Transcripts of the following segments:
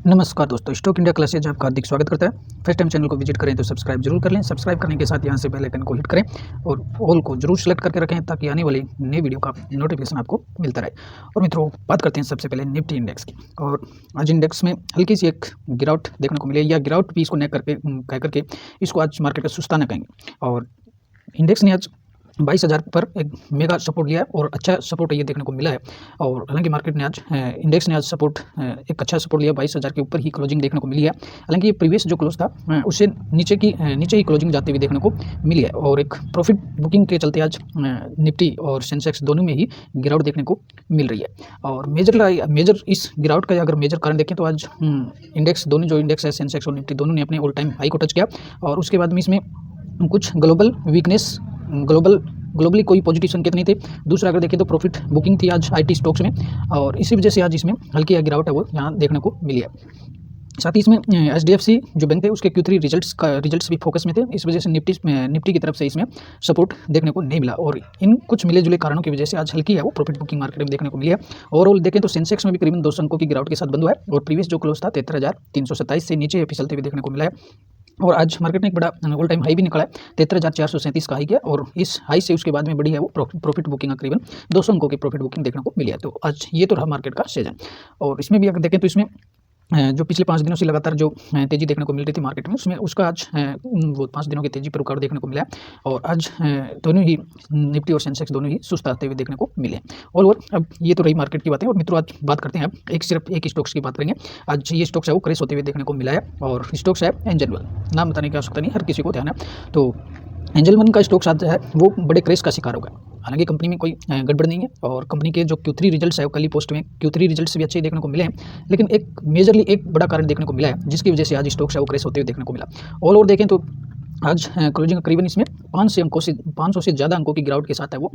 नमस्कार दोस्तों, stock India classes आपका हार्दिक स्वागत करता है। फर्स्ट टाइम चैनल को विजिट करें तो सब्सक्राइब जरूर कर लें। सब्सक्राइब करने के साथ यहाँ से बेल आइकन को हिट करें और ऑल को जरूर सेलेक्ट करके रखें ताकि आने वाली नई वीडियो का नोटिफिकेशन आपको मिलता रहे। और मित्रों, बात करते हैं सबसे पहले निफ्टी इंडेक्स की। और आज इंडेक्स में हल्की सी एक गिरावट देखने को मिली, या गिरावट भी इसको न कह करके इसको आज मार्केट का सुस्ताना कहेंगे। और इंडेक्स ने आज 22,000 पर एक मेगा सपोर्ट लिया है और अच्छा सपोर्ट ये देखने को मिला है। और हालांकि मार्केट ने आज इंडेक्स ने आज सपोर्ट एक अच्छा सपोर्ट लिया, 22,000 के ऊपर ही क्लोजिंग देखने को मिली है। हालांकि ये प्रीवियस जो क्लोज था उससे नीचे ही क्लोजिंग जाते हुए देखने को मिली है। और एक प्रॉफिट बुकिंग के चलते आज निफ्टी और सेंसेक्स दोनों में ही गिरावट देखने को मिल रही है। और मेजर इस गिरावट का अगर मेजर कारण देखें तो आज इंडेक्स दोनों जो इंडेक्स है सेंसेक्स और निफ्टी दोनों ने अपने ऑल टाइम हाई को टच किया। और उसके बाद में इसमें कुछ ग्लोबल वीकनेस, ग्लोबली कोई पॉजिटिव संकेत नहीं थे। दूसरा अगर देखें तो प्रॉफिट बुकिंग थी आज आईटी स्टॉक्स में, और इसी वजह से आज इसमें हल्की गिरावट है वो यहाँ देखने को मिली है। साथ ही इसमें एचडीएफसी जो बैंक थे उसके Q3 रिजल्ट्स भी फोकस में थे। इस वजह से निफ्टी की तरफ से इसमें सपोर्ट देखने को नहीं मिला। और इन कुछ मिले जुले कारणों की वजह से आज हल्की है वो प्रॉफिट बुकिंग मार्केट में देखने को मिली है। ओवरऑल देखें तो सेंसेक्स में भी करीबन 200 अंकों की गिरावट के साथ बंद हुआ है और प्रीवियस जो क्लोज था 73,327 से नीचे फिसलते हुए देखने को मिला है। और आज मार्केट ने एक बड़ा ऑल टाइम हाई भी निकाला है, 73,437 का हाई किया। और इस हाई से उसके बाद में बड़ी है वो प्रॉफिट बुकिंग करीबन 200 अंकों की प्रॉफिट बुकिंग देखने को मिली है। तो आज ये तो रहा मार्केट का सीजन। और इसमें भी अगर देखें तो इसमें जो पिछले 5 दिनों से लगातार जो तेज़ी देखने को मिल रही थी मार्केट में, उसमें उसका आज वो 5 दिनों की तेज़ी पर रुकावट देखने को मिला है। और आज दोनों ही निफ्टी और सेंसेक्स दोनों ही सुस्त आते हुए देखने को मिले। ऑल ओवर अब ये तो रही मार्केट की बातें। और मित्रों, आज बात करते हैं अब सिर्फ एक स्टॉक्स की बात करेंगे। आज ये स्टॉक्स है वो क्रैश होते हुए देखने को मिला है। और स्टॉक्स है एंजल वन, नाम बताने की आवश्यकता नहीं, हर किसी को ध्यान है। तो एंजल वन का स्टॉक्स आज है वो बड़े क्रैश का शिकार होगा। हालांकि कंपनी में कोई गड़बड़ नहीं है और कंपनी के जो Q3 रिजल्ट्स है वो कल ही पोस्ट में Q3 रिजल्ट्स भी अच्छे देखने को मिले हैं। लेकिन एक मेजरली एक बड़ा कारण देखने को मिला है जिसकी वजह से आज स्टॉक्स है वो क्रैश होते हुए देखने को मिला। ऑल ओवर देखें तो आज क्लोजिंग करीबन इसमें 500 से ज़्यादा अंकों की गिरावट के साथ है वो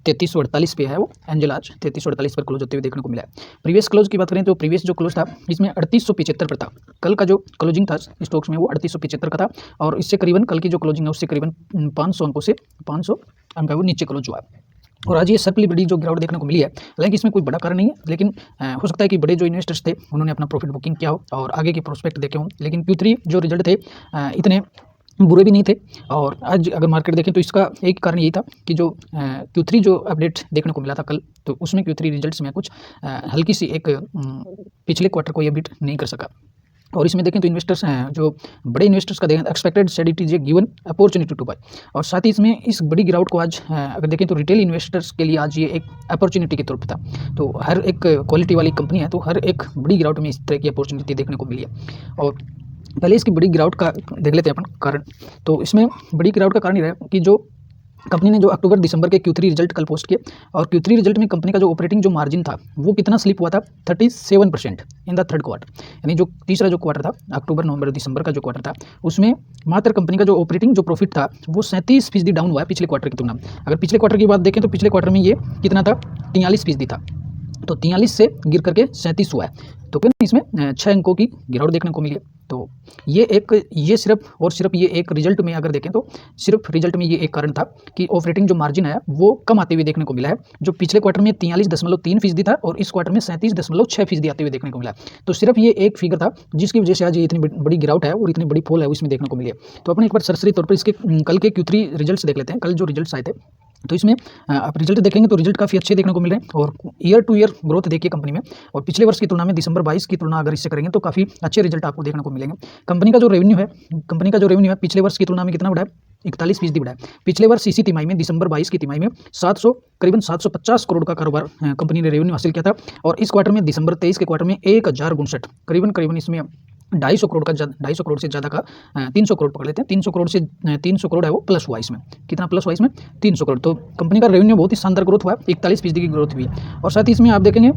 3348 पे है वो एंजल आज 3348 पर क्लोज होते हुए देखने को मिला है। प्रीवियस क्लोज की बात करें तो प्रीवियस जो क्लोज था इसमें 3875 पर था। कल का जो क्लोजिंग था स्टॉक्स में वो 3875 का था। और इससे करीबन कल की जो क्लोजिंग है उससे करीबन 500 अंक है वो नीचे क्लोज हुआ है। और आज ये सबसे बड़ी जो गिरावट देखने को मिली है, हालांकि इसमें कोई बड़ा कारण नहीं है, लेकिन हो सकता है कि बड़े जो इन्वेस्टर्स थे उन्होंने अपना प्रॉफिट बुकिंग किया हो और आगे के प्रोस्पेक्ट देखे हों। लेकिन Q3 जो रिजल्ट थे इतने बुरे भी नहीं थे। और आज अगर मार्केट देखें तो इसका एक कारण यही था कि जो Q3 जो अपडेट देखने को मिला था कल, तो उसमें Q3 रिजल्ट्स में कुछ हल्की सी एक पिछले क्वार्टर को ये अपडेट नहीं कर सका। और इसमें देखें तो इन्वेस्टर्स हैं जो बड़े इन्वेस्टर्स का देखें expected said it is a given opportunity to buy. और साथ ही इसमें इस बड़ी गिरावट को आज अगर देखें तो रिटेल इन्वेस्टर्स के लिए आज ये एक अपॉर्चुनिटी के तौर पर था। तो हर एक क्वालिटी वाली कंपनी है तो हर एक बड़ी गिरावट में इस तरह की अपॉर्चुनिटी देखने को मिली है। और पहले इसकी बड़ी गिरावट का देख लेते हैं अपन कारण। तो इसमें बड़ी गिरावट का कारण ये है कि जो कंपनी ने जो अक्टूबर दिसंबर के Q3 रिजल्ट कल पोस्ट किए, और Q3 रिजल्ट में कंपनी का जो ऑपरेटिंग जो मार्जिन था वो कितना स्लिप हुआ था 37% इन द थर्ड क्वार्टर। यानी जो तीसरा जो क्वार्टर था अक्टूबर नवंबर दिसंबर का जो क्वार्टर था उसमें मात्र कंपनी का जो ऑपरेटिंग जो प्रॉफिट था वो 37% डाउन हुआ है पिछले क्वार्टर की तुलना में। अगर पिछले क्वार्टर की बात देखें तो पिछले क्वार्टर में ये कितना था 43% था, तो 43 से गिर करके 37 हुआ है। तो फिर इसमें 6 अंकों की गिरावट देखने को मिली है। तो ये सिर्फ और सिर्फ ये एक रिजल्ट में अगर देखें तो सिर्फ रिजल्ट में ये एक कारण था कि ऑपरेटिंग जो मार्जिन है वो कम आते हुए देखने को मिला है। जो पिछले क्वार्टर में 43.3% था और इस क्वार्टर में 37.6% आते हुए देखने को मिला। तो सिर्फ ये एक फिगर था जिसकी वजह से आज ये इतनी बड़ी गिरावट है और इतनी बड़ी फॉल है वो इसमें देखने को मिली है। तो अपन एक बार सरसरी तौर पर इसके कल के Q3 रिजल्ट्स देख लेते हैं। कल जो रिजल्ट्स आए थे तो इसमें आप रिजल्ट देखेंगे तो रिजल्ट काफ़ी अच्छे देखने को मिल रहे हैं। और ईयर टू ईयर ग्रोथ देखिए कंपनी में, और पिछले वर्ष की तुलना में दिसंबर 22 की तुलना अगर इससे करेंगे तो काफ़ी अच्छे रिजल्ट आपको देखने को मिलेंगे। कंपनी का जो रेवेन्यू है पिछले वर्ष की तुलना में कितना बढ़ा है 41% बढ़ा है। पिछले वर्ष इसी तिमाही में दिसंबर 22 की तिमाही में करीबन 750 करोड़ का कारोबार कंपनी ने रेवेन्यू हासिल किया था। और इस क्वार्टर में दिसंबर 23 के क्वार्टर में 1059 करीबन इसमें 250 करोड़ से ज़्यादा का 300 करोड़ पकड़ लेते हैं। 300 करोड़ है वो प्लस हुआ इसमें। कितना प्लस हुआ इसमें 300 करोड़। तो कंपनी का रेवेन्यू बहुत ही शानदार ग्रोथ हुआ है, 41% की ग्रोथ हुई है। और साथ ही इसमें आप देखेंगे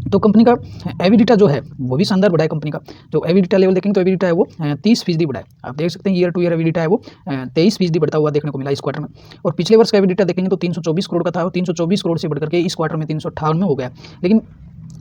तो कंपनी का एबिडिटा जो है वो भी शानदार बढ़ा है। कंपनी का जो एबिडिटा लेवल देखेंगे तो एबिडिटा है वो 30% बढ़ा है। आप देख सकते हैं ईयर टू ईयर एबिडिटा है वो 23% बढ़ता हुआ देखने को मिला इस क्वार्टर में। और पिछले वर्ष का एबिडिटा देखेंगे तो 324 करोड़ का था और 324 करोड़ से बढ़कर के इस क्वार्टर में 358 में हो गया। लेकिन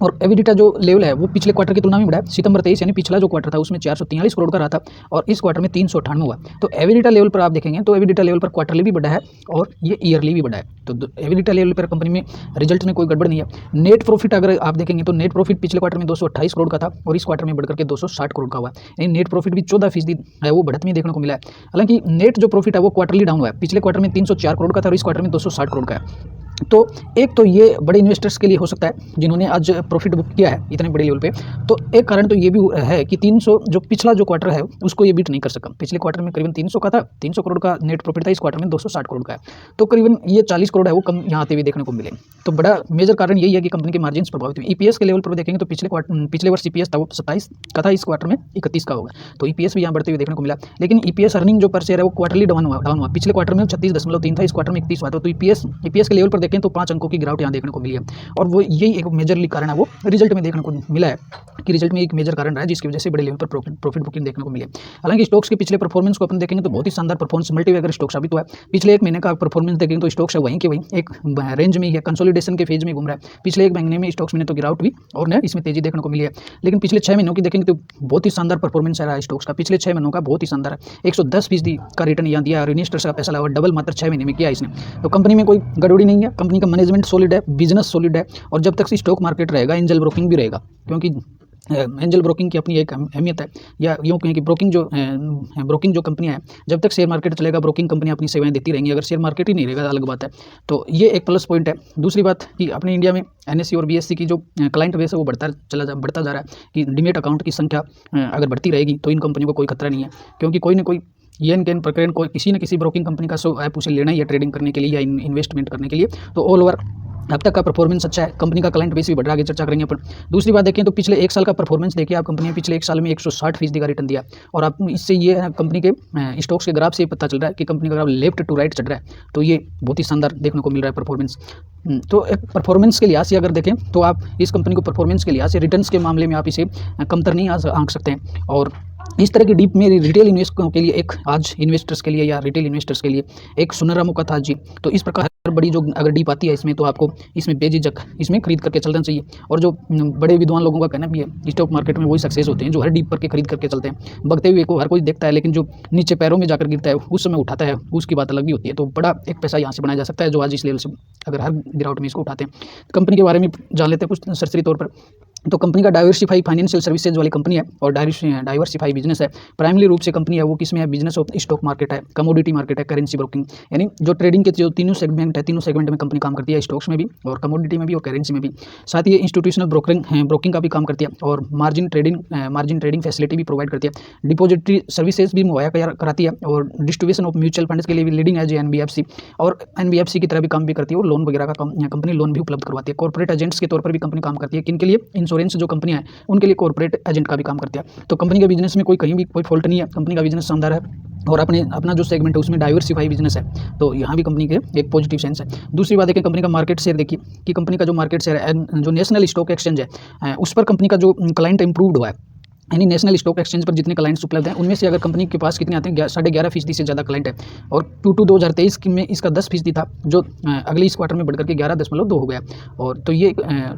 और एबिडिटा जो लेवल है वो पिछले क्वार्टर की तुलना में बढ़ा है। सितंबर 23 यानी पिछला जो क्वार्टर था उसमें 443 करोड़ का रहा था और इस क्वार्टर में 398 हुआ। तो एबिडिटा लेवल पर आप देखेंगे तो एबिडिटा लेवल पर क्वार्टरली भी बढ़ा है और ये ईयरली भी बढ़ा है। तो एबिडिटा लेवल पर कंपनी में रिजल्ट में कोई गड़बड़ नहीं है। नेट प्रॉफिट अगर आप देखेंगे तो नेट प्रॉफिट पिछले क्वार्टर में 228 करोड़ का था और इस क्वार्टर में बढ़कर के 260 करोड़ का हुआ। यानी नेट प्रॉफिट भी 14% है वो बढ़त में देखने को मिला है। हालांकि नेट जो प्रॉफिट है वो क्वार्टरली डाउन हुआ है। पिछले क्वार्टर में 304 करोड़ का था और इस क्वार्टर में 260 करोड़ का है। तो एक तो ये बड़े इन्वेस्टर्स के लिए हो सकता है जिन्होंने आज प्रॉफिट बुक किया है इतने बड़े लेवल पे। तो एक कारण तो ये भी है कि 300 जो पिछला जो क्वार्टर है उसको ये बीट नहीं कर सका। पिछले क्वार्टर में करीबन 300 का था, 300 करोड़ का नेट प्रॉफिट था, इस क्वार्टर में 260 करोड़ का है। तो करीबन ये 40 करोड़ है वो कम यहाँ आते हुए देखने को मिले। तो बड़ा मेजर कारण यही है कि कंपनी के मार्जिन प्रभावित हुए। ईपीएस के लेवल पर देखेंगे तो पिछले वर्ष ईपीएस था वो 27 का था, इस क्वार्टर में 31 का होगा। तो ईपीएस भी यहाँ बढ़ते हुए देखने को मिला। लेकिन ईपीएस अर्निंग जो पर शेयर है वो क्वार्टरली डाउन हुआ। पिछले क्वार्टर में 36.3 था, इस क्वार्टर में 31 हुआ। तो ईपीएस के लेवल पर देखें तो 5 अंकों की गिरावट यहाँ देखने को मिली है। और वो यही एक मेजरली कारण है वो रिजल्ट में देखने को मिला है कि रिजल्ट में एक मेजर कारण रहा है जिसकी वजह से बड़े लेवल पर प्रॉफिट बुकिंग देखने को मिली है। हालांकि स्टॉक्स के पिछले परफॉर्मेंस को अपन देखेंगे तो बहुत ही शानदार परफॉर्मेंस मल्टीबैगर स्टॉक साबित हुआ है। पिछले एक महीने का परफॉर्मेंस देखेंगे तो स्टॉक्स है वहीं के वहीं एक रेंज में या कंसोलिडेशन के फेज में घूम रहा है। पिछले एक महीने में स्टॉक्स में तो गिरावट हुई और न इसमें तेजी देखने को मिली है। लेकिन पिछले 6 महीनों की देखेंगे तो बहुत ही शानदार परफॉर्मेंस रहा है स्टॉक्स का। पिछले 6 महीनों का बहुत ही शानदार है, 110% का रिटर्न यहाँ दिया और इन्वेस्टर्स का पैसा लगा डबल मात्र 6 महीने में किया इसने। तो कंपनी में कोई गड़बड़ी नहीं है, कंपनी का मैनेजमेंट सॉलिड है, बिजनेस सॉलिड है और जब तक स्टॉक मार्केट रहेगा एंजल ब्रोकिंग भी रहेगा। क्योंकि एंजल ब्रोकिंग की अपनी एक अहमियत है, या यूँ कहें कि ब्रोकिंग जो कंपनियाँ हैं जब तक शेयर मार्केट चलेगा ब्रोकिंग कंपनी अपनी सेवाएं देती रहेंगी। अगर शेयर मार्केट ही नहीं रहेगा अलग बात है। तो ये एक प्लस पॉइंट है। दूसरी बात कि अपने इंडिया में एनएससी और बीएससी की जो क्लाइंट बेस है वो बढ़ता जा रहा है कि डीमेट अकाउंट की संख्या अगर बढ़ती रहेगी तो इन कंपनियों को कोई खतरा नहीं है। क्योंकि कोई ना कोई येन केन प्रकरण कोई किसी न किसी ब्रोकिंग कंपनी का ऐप उसे लेना ही है ट्रेडिंग करने के लिए या इन्वेस्टमेंट करने के लिए। तो ऑल ओवर अब तक का परफॉर्मेंस अच्छा है, कंपनी का क्लाइंट बेस भी बढ़ रहा है, आगे चर्चा करेंगे अपन। दूसरी बात देखें तो पिछले एक साल का परफॉर्मेंस देखिए आप, कंपनी ने पिछले एक साल में 160% का रिटर्न दिया और आप इससे ये कंपनी के स्टॉक्स के ग्राफ से पता चल रहा है कि कंपनी का ग्राफ लेफ्ट टू राइट चढ़ रहा है। तो ये बहुत ही शानदार देखने को मिल रहा है परफॉर्मेंस। तो एक परफॉर्मेंस के लिहाज से अगर देखें तो आप इस कंपनी को परफॉर्मेंस के लिहाज से रिटर्न्स के मामले में आप इसे कमतर नहीं आंक सकते हैं। और इस तरह की डीप में रिटेल इन्वेस्टरों के लिए एक आज इन्वेस्टर्स के लिए या रिटेल इन्वेस्टर्स के लिए एक सुनहरा मौका था जी। तो इस प्रकार बड़ी जो अगर डीप आती है इसमें तो आपको इसमें बेझिझक इसमें खरीद करके चलना चाहिए। और जो बड़े विद्वान लोगों का कहना भी है स्टॉक मार्केट में वही सक्सेस होते हैं जो हर डीप पर के खरीद करके चलते हैं। बगते हुए को हर कोई देखता है लेकिन जो नीचे पैरों में जाकर गिरता है उस समय उठाता है, उसकी बात अलग भी होती है। तो बड़ा एक पैसा यहाँ से बनाया जा सकता है जो आज इस लेवल से अगर हर गिरावट में इसको उठाते हैं। कंपनी के बारे में जान लेते हैं कुछ सरसरी तौर पर। तो कंपनी का डाइवर्सिफाई फाइनेंशियल सर्विसेज वाली कंपनी है और डाइवर्सिफाई बिजनेस है। प्राइमरी रूप से कंपनी है वो किसमें है, बिजनेस ऑफ स्टॉक मार्केट है, कमोडिटी मार्केट है, करेंसी ब्रोकिंग, यानी जो ट्रेडिंग के जो तीनों सेगमेंट है, तीनों सेगमेंट में कंपनी काम करती है, स्टॉक्स में भी और कमोडिटी में भी और करेंसी में भी। साथ ही ये इंस्टीट्यूशनल ब्रोकिंग का भी काम करती है और मार्जिन ट्रेडिंग फैसिलिटी भी प्रोवाइड करती है। डिपॉजिटरी सर्विसेज भी मुहैया कराती है और डिस्ट्रीब्यूशन ऑफ म्यूचुअल फंड्स के लिए भी लीडिंग है जो एनबीएफसी, और एनबीएफसी की तरह भी काम भी करती है और लोन वगैरह का कंपनी लोन भी उपलब्ध करवाती है। कॉर्पोरेट एजेंट्स के तौर पर भी कंपनी काम करती है। किन के लिए, इंश्योरेंस जो कंपनी है उनके लिए कॉर्पोरेट एजेंट का भी काम करती है। तो कंपनी के बिजनेस में कहीं भी कोई फॉल्ट नहीं है, कंपनी का बिजनेस शानदार है और अपना जो सेगमेंट है उसमें डाइवर्सिफाई बिजनेस है। तो यहाँ भी कंपनी के एक पॉजिटिव सेंस है। दूसरी बात है कि कंपनी का मार्केट शेयर देखिए कि कंपनी का जो मार्केट शेयर है जो नेशनल स्टॉक एक्सचेंज है उस पर कंपनी का जो क्लाइंट इंप्रूव्ड हुआ है, यानी नेशनल स्टॉक एक्सचेंज पर जितने क्लाइंट्स उपलब्ध हैं उनमें से अगर कंपनी के पास कितने आते हैं 11.5% से ज़्यादा क्लाइंट है और Q2 2023 में इसका 10% था जो अगले इस क्वार्टर में बढ़कर के 11.2 हो गया। और तो ये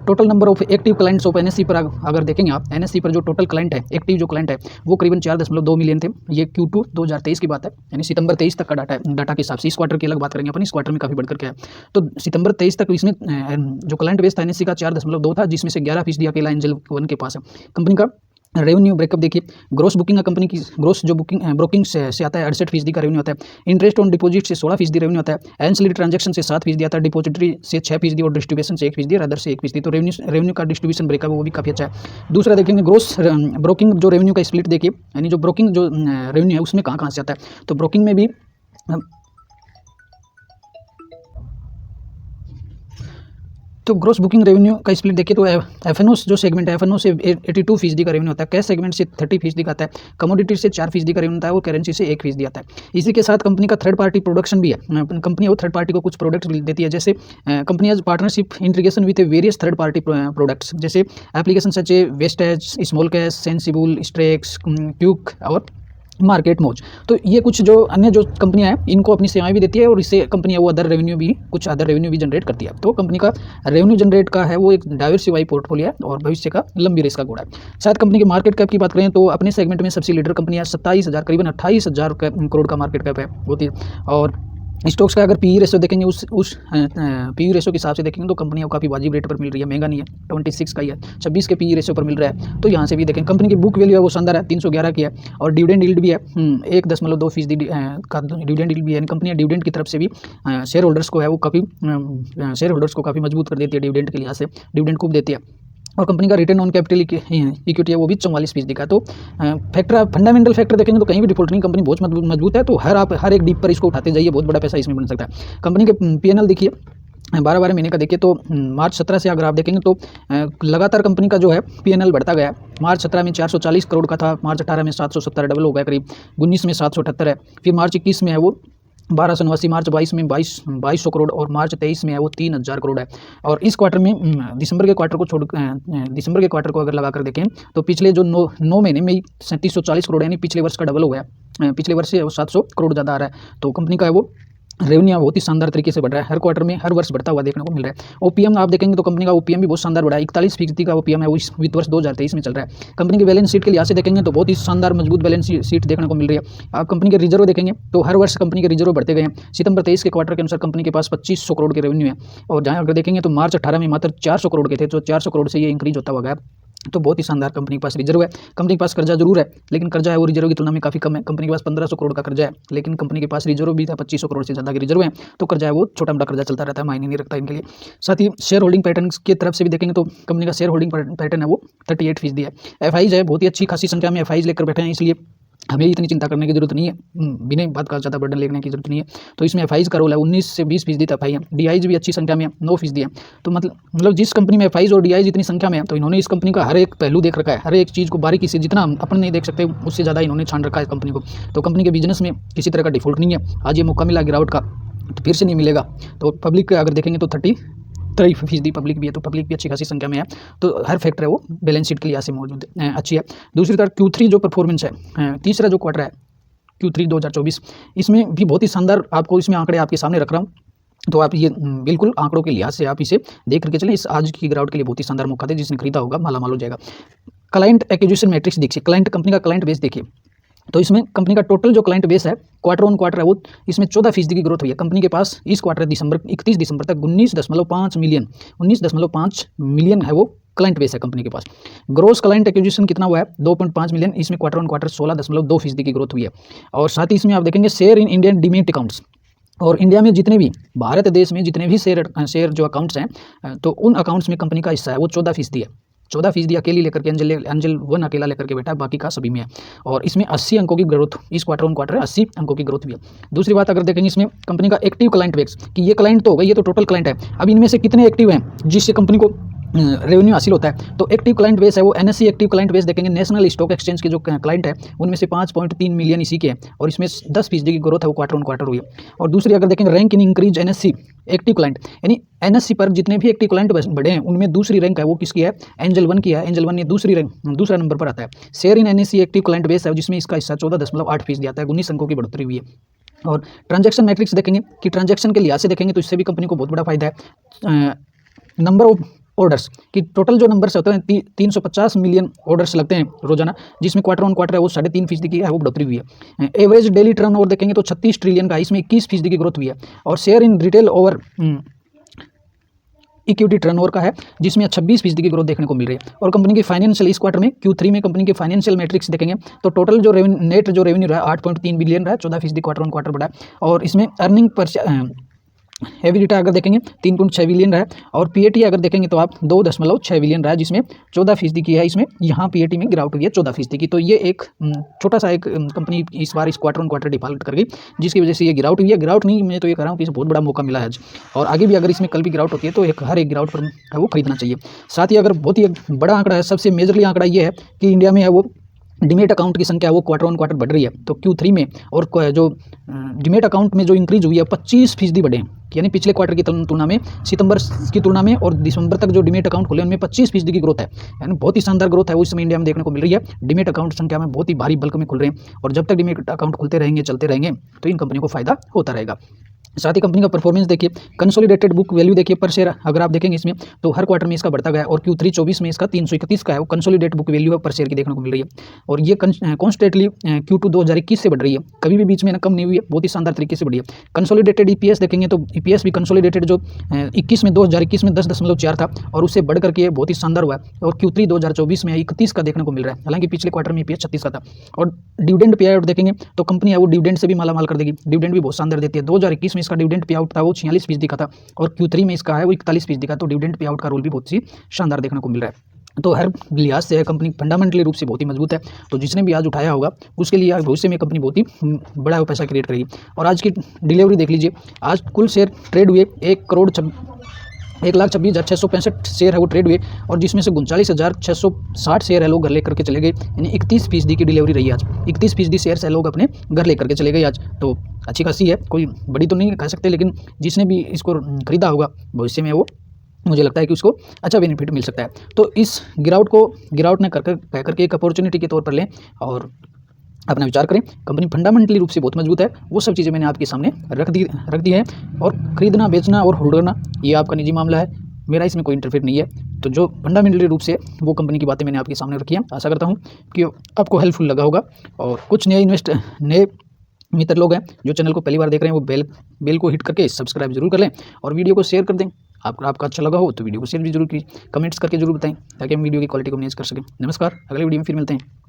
total number of active clients of NSC पर अगर देखेंगे आप, एनएससी पर जो टोटल क्लाइंट है, एक्टिव जो क्लाइंट है वो करीबन 4.2 मिलियन थे। ये Q2 2023 की बात है, यानी सितंबर 23 तक का डाटा है। डाटा के हिसाब से इस क्वार्टर की अलग बात करेंगे अपन, इस क्वार्टर में काफ़ी बढ़कर के है। तो सितंबर 23 तक इसमें जो क्लाइंट बेस था एनएससी का 4.2 था, जिसमें से 11% अकेला एंजल वन के पास है। कंपनी का रेवेन्यू ब्रेकअप देखिए, ग्रोस बुकिंग का कंपनी की ग्रोस जो ब्रोकिंग से आता है 68% का रेवेन्यू आता है। इंटरेस्ट ऑन डिपॉजिट से 16% रेवेन्यू आता है। एंसिलरी ट्रांजैक्शन से 7% आता है। डिपॉजिटरी से 6% और डिस्ट्रीब्यूशन से 1% और अदर से 1%। तो रेवेन्यू का डिस्ट्रीब्यूशन ब्रेकअप वो भी काफ़ी अच्छा है। दूसरा देखेंगे ग्रोस ब्रोकिंग जो रेवेन्यू का स्प्लिट देखिए, यानी जो ब्रोकिंग जो रेवेन्यू है उसमें कहाँ से आता है। तो ब्रोकिंग में भी तो ग्रोस बुकिंग रेवेन्यू का स्प्लिट देखिए तो एफएनओ जो सेगमेंट है एफएनओ से 82% का रेवेन्यू आता है। कैश सेगमेंट से 30% का आता है। कमोडिटी से 4% का रेवेन्यू आता है और करेंसी से 1% आता है। इसी के साथ कंपनी का थर्ड पार्टी प्रोडक्शन भी है। कंपनी वो थर्ड पार्टी को कुछ प्रोडक्ट्स देती है, जैसे company has partnership integration with various third party products, जैसे एप्लीकेशन सच ए वेस्टेज, smallcase, Sensibull, Streak, Quicko और मार्केट मोज। तो ये कुछ जो अन्य जो कंपनियां हैं इनको अपनी सेवाएं भी देती है और इससे कंपनियां वो अदर रेवेन्यू भी जनरेट करती है। तो कंपनी का रेवेन्यू जनरेट का है वो एक डाइवर्सिफाई पोर्टफोलियो है और भविष्य का लंबी रेस का घोड़ा है। शायद कंपनी की मार्केट कैप की बात करें तो अपने सेगमेंट में सबसे लीडर कंपनियां 27,000 करीबन 28,000 करोड़ का मार्केट कैप है होती है। और स्टॉक्स का अगर पी रेशो देखेंगे उस पी रेशो के हिसाब से देखेंगे तो कंपनियों को काफ़ी वाजिब रेट पर मिल रही है, महंगा नहीं है, 26 का ही है, 26 के पी रेशो पर मिल रहा है। तो यहाँ से भी देखें कंपनी की बुक वैल्यू है वो शानदार है, 311 की है और डिविडेंड यील्ड भी है 1.2% का डिविडेंड यील्ड भी है। कंपनी डिविडेंड की तरफ से भी शेयर होल्डर्स को है वो काफ़ी मजबूत कर देती है, डिविडेंड के लिहाज से डिविडेंड खूब देती है। और कंपनी का रिटर्न ऑन कैपिटल इक्विटी है वो भी 44% का। तो फंडामेंटल फैक्टर देखेंगे तो कहीं भी डिफॉल्ट नहीं, कंपनी बहुत मजबूत है। तो हर एक डीप पर इसको उठाते जाइए, बहुत बड़ा पैसा इसमें बन सकता है। कंपनी के P&L देखिए 12 महीने का देखिए तो मार्च 17 से अगर आप देखेंगे तो लगातार कंपनी का जो है P&L बढ़ता गया है। मार्च 17 में 440 करोड़ का था, मार्च 18 में 770, डबल हो गया करीब, 19 में 778 है, फिर मार्च 21 में है वो 1289, मार्च 22 में 2200 करोड़ और मार्च 23 में है वो 3000 करोड़ है। और इस क्वार्टर में दिसंबर के क्वार्टर को अगर लगाकर देखें तो पिछले जो 9 महीने में 3740 करोड़ यानी पिछले वर्ष का डबल हो गया, पिछले वर्ष से वो 700 करोड़ ज़्यादा आ रहा है। तो कंपनी का है वो रेवेन्यू बहुत ही शानदार तरीके से बढ़ रहा है, हर क्वार्टर में हर वर्ष बढ़ता हुआ देखने को मिल रहा है। ओपीएम आप देखेंगे तो कंपनी का ओपीएम भी बहुत शानदार बढ़ा है, 41% का ओपीएम है वो इस वित्त वर्ष 2023 में चल रहा है। कंपनी की बैलेंस शीट के लिहाज से देखेंगे तो बहुत ही शानदार मजबूत बैलेंस शीट देखने को मिल रही है। आप कंपनी के रिजर्व देखेंगे तो हर वर्ष कंपनी के रिजर्व बढ़ते गए हैं। सितंबर 23 के क्वार्टर के अनुसार कंपनी के पास 2500 करोड़ के रेवेन्यू है और जहाँ अगर देखेंगे तो मार्च 18 में मात्र 400 करोड़ के थे, तो 400 करोड़ से ये इंक्रीज होता हुआ गया। तो बहुत ही शानदार कंपनी के पास रिजर्व है। कंपनी के पास कर्जा जरूर है लेकिन कर्जा है वो रिजर्व की तुलना में काफ़ी कम है। कंपनी के पास 1500 करोड़ का कर्जा है लेकिन कंपनी के पास रिजर्व भी था 2500 करोड़ से ज़्यादा के रिजर्व है। तो कर्जा है वो छोटा मोटा कर्जा चलता रहता है, मायने नहीं रखता इनके लिए। साथ ही शेयर होल्डिंग पैटर्न की तरफ से भी देखेंगे तो कंपनी का शेयर होल्डिंग पैटर्न है वो 38% है। एफआईज है बहुत ही अच्छी खासी संख्या में एफआईज लेकर बैठे हैं, इसलिए हमें इतनी चिंता करने की जरूरत नहीं है, बिना बात का ज़्यादा बर्डन लेने की जरूरत नहीं है। तो इसमें एफआईज का रोल है 19 से 20% एफआई है। डीआईज भी अच्छी संख्या में 9% है। तो मतलब जिस कंपनी में एफआईज और डीआईज इतनी संख्या में है तो इन्होंने इस कंपनी का हर एक पहलू देख रखा है, हर एक चीज़ को बारीकी से, जितना हम अपन नहीं देख सकते उससे ज़्यादा इन्होंने छान रखा है कंपनी को। तो कंपनी के बिजनेस में किसी तरह का डिफॉल्ट नहीं है। आज ये मौका मिला गिरावट का तो फिर से नहीं मिलेगा। तो पब्लिक अगर देखेंगे तो 33% पब्लिक भी है, तो पब्लिक भी अच्छी खासी संख्या में है। तो हर फैक्टर है वो बैलेंस शीट के लिहाज से मौजूद अच्छी है। दूसरी तरफ Q3 जो परफॉर्मेंस है, तीसरा जो क्वार्टर है Q3 2024, इसमें भी बहुत ही शानदार आपको इसमें आंकड़े आपके सामने रख रहा हूँ। तो आप ये बिल्कुल आंकड़ों के लिहाज से आप इसे देख करके चलें। इस आज की गिरावट के लिए बहुत ही शानदार मौका था, जिसने खरीदा होगा माला माल हो जाएगा। क्लाइंट एक्विजिशन मैट्रिक्स देखिए, कंपनी का क्लाइंट बेस देखिए तो इसमें कंपनी का टोटल जो क्लाइंट बेस है क्वार्टर ऑन क्वार्टर है वो इसमें 14% की ग्रोथ हुई है। कंपनी के पास इस क्वार्टर 31 दिसंबर तक 19.5 मिलियन है वो क्लाइंट बेस है कंपनी के पास। ग्रोस क्लाइंट एक्विजिशन कितना हुआ है 2.5 मिलियन, इसमें क्वार्टर ऑन क्वार्टर 16.2% की ग्रोथ हुई है। और साथ ही इसमें आप देखेंगे share in Indian demat accounts, और इंडिया में जितने भी भारत देश में जितने भी शेयर जो अकाउंट्स हैं तो उन अकाउंट्स में कंपनी का हिस्सा है वो 14% है। 14% अकेली लेकर के एंजल 1 अकेला लेकर के बैठा है, बाकी का सभी में है। और इसमें 80 अंकों की ग्रोथ इस क्वार्टर ऑन क्वार्टर 80 अंकों की ग्रोथ भी है। दूसरी बात अगर देखेंगे इसमें कंपनी का एक्टिव क्लाइंट बेस, कि ये क्लाइंट तो हो गई, ये तो टोटल क्लाइंट है, अब इनमें से कितने एक्टिव हैं जिससे कंपनी को रेवेन्यू हासिल होता है। तो एक्टिव क्लाइंट बेस है वो NSE एक्टिव क्लाइंट बेस देखेंगे, नेशनल स्टॉक एक्सचेंज के जो क्लाइंट है उनमें से 5.3 मिलियन इसी के हैं और इसमें 10% की ग्रोथ है वो क्वार्टर ऑन क्वार्टर हुई है। और दूसरी अगर देखेंगे rank in increase NSE active client, यानी NSE पर जितने भी एक्टिव क्लाइंट बढ़े हैं उनमें दूसरी रैंक है वो किसकी है, एंजल 1 की है। एंजल 1 ये दूसरा नंबर पर आता है। Share in NSE active client base है जिसमें इसका हिस्सा 14.8% आता है, 19 अंकों की बढ़ोतरी हुई है। और ट्रांजैक्शन मैट्रिक्स देखेंगे कि ट्रांजैक्शन के लिहाज से देखेंगे तो इससे भी कंपनी को बहुत बड़ा फायदा है। नंबर ऑफ ऑर्डर्स कि टोटल जो नंबर्स होते हैं 350 मिलियन ऑर्डर्स लगते हैं रोजाना, जिसमें क्वार्टर ऑन क्वार्टर है वो 3.5% की है वो बढ़ोतरी हुई है। एवरेज डेली टर्नओवर देखेंगे तो 36 ट्रिलियन का, इसमें 21% की ग्रोथ हुई है। और share in retail over equity turnover का है जिसमें 26% की ग्रोथ देखने को मिल रही है। और कंपनी की फाइनेंशियल इस क्वार्टर में Q3 में कंपनी के फाइनेंशियल मैट्रिक्स देखेंगे तो टोटल जो नेट जो रेवेन्यू रहा 8.3 बिलियन रहा, 14% क्वार्टर ऑन क्वार्टर बढ़ा। और इसमें अर्निंग पर एबिलिटा अगर देखेंगे 3.6 बिलियन रहा है। और PAT अगर देखेंगे तो आप 2.6 बिलियन रहा है जिसमें 14% की है। इसमें यहाँ PAT में गिरावट हुई है 14% की। तो ये एक छोटा सा एक कंपनी इस बार इस क्वार्टर ऑन क्वार्टर डिफॉल्ट कर गई, जिसकी वजह से ये गिरावट हुई है। गिरावट नहीं, मैं तो ये कह रहा हूँ कि इसे बहुत बड़ा मौका मिला है आज, और आगे भी अगर इसमें कल भी गिरावट होती है तो हर एक गिरावट पर है वो खरीदना चाहिए। साथ ही अगर बहुत ही बड़ा आंकड़ा है, सबसे मेजरली आंकड़ा ये है कि इंडिया में है वो डीमेट अकाउंट की संख्या वो क्वार्टर ऑन क्वार्टर बढ़ रही है। तो Q3 में और जो डीमेट अकाउंट में जो इंक्रीज हुई है 25% बढ़े हैं, यानी पिछले क्वार्टर की तुलना में, सितंबर की तुलना में और दिसंबर तक जो डीमेट अकाउंट खुले उनमें 25% की ग्रोथ है, यानी बहुत ही शानदार ग्रोथ है वो इस समय इंडिया में देखने को मिल रही है। डीमेट अकाउंट संख्या में बहुत ही भारी बल्क में खुल रहे हैं और जब तक डीमेट अकाउंट खुलते रहेंगे, चलते रहेंगे, तो इन कंपनियों को फायदा होता रहेगा। साथ ही कंपनी का परफॉर्मेंस देखिए, कंसोलिडेटेड बुक वैल्यू देखिए पर शेयर, अगर आप देखेंगे इसमें तो हर क्वार्टर में इसका बढ़ता गया और Q3 24 में इसका 331 का है, वो कंसोलिडेटेड बुक वैल्यू पर शेयर की देखने को मिल रही है और ये कॉन्स्टेंटली Q2 2021 से बढ़ रही है, कभी भी बीच में ना कम नहीं हुई है, बहुत ही शानदार तरीके से बढ़ी है। कंसोलिडेटेड EPS देखेंगे तो EPS भी कंसोलिडेटेड जो 2021 में 10.4 था और उससे बढ़ करके बहुत ही शानदार हुआ है और Q3 2024 में 31 का देखने को मिल रहा है, हालांकि पिछले क्वार्टर में EPS 36 का था। और डिविडेंड पे आउट देखेंगे तो कंपनी है वो डिविडेंड से भी मालामाल कर देगी, डिविडेंड भी बहुत शानदार देती है। 2021 में इसका डिविडेंड पे आउट था वो 46% का था और Q3 में इसका है वो 41% का, तो डिविडेंड पे आउट का रोल भी बहुत ही शानदार देखने को मिल रहा है। तो हर लिहाज से कंपनी फंडामेंटली रूप से बहुत ही मजबूत है, तो जिसने भी आज उठाया होगा उसके लिए भविष्य में कंपनी बहुत ही बड़ा पैसा क्रिएट करेगी। और आज की डिलीवरी देख लीजिए, आज कुल शेयर ट्रेड हुए 1,26,665 शेयर है वो ट्रेड हुए और जिसमें से 39,660 शेयर है लोग घर लेकर के चले गए, यानी 31% की डिलीवरी रही आज। 31% शेयर है लोग अपने घर लेकर के चले गए आज, तो अच्छी खासी है, कोई बड़ी तो नहीं कह सकते, लेकिन जिसने भी इसको खरीदा होगा भविष्य में वो मुझे लगता है कि उसको अच्छा बेनिफिट मिल सकता है। तो इस गिरावट ने कह करके एक अपॉर्चुनिटी के तौर पर लें और अपना विचार करें। कंपनी फंडामेंटली रूप से बहुत मजबूत है, वो सब चीज़ें मैंने आपके सामने रख दी है और खरीदना, बेचना और होल्ड करना ये आपका निजी मामला है, मेरा इसमें कोई इंटरफेयर नहीं है। तो जो फंडामेंटली रूप से वो कंपनी की बातें मैंने आपके सामने रखी हैं, आशा करता हूँ कि आपको हेल्पफुल लगा होगा। और कुछ नए मित्र लोग हैं जो चैनल को पहली बार देख रहे हैं, वो बेल को हिट करके सब्सक्राइब जरूर कर लें और वीडियो को शेयर कर दें। आपका अच्छा लगा हो तो वीडियो को शेयर भी जरूर कीजिए, कमेंट्स करके जरूर बताएं ताकि हम वीडियो की क्वालिटी को मैनेज कर सकें। नमस्कार, अगले वीडियो में फिर मिलते हैं।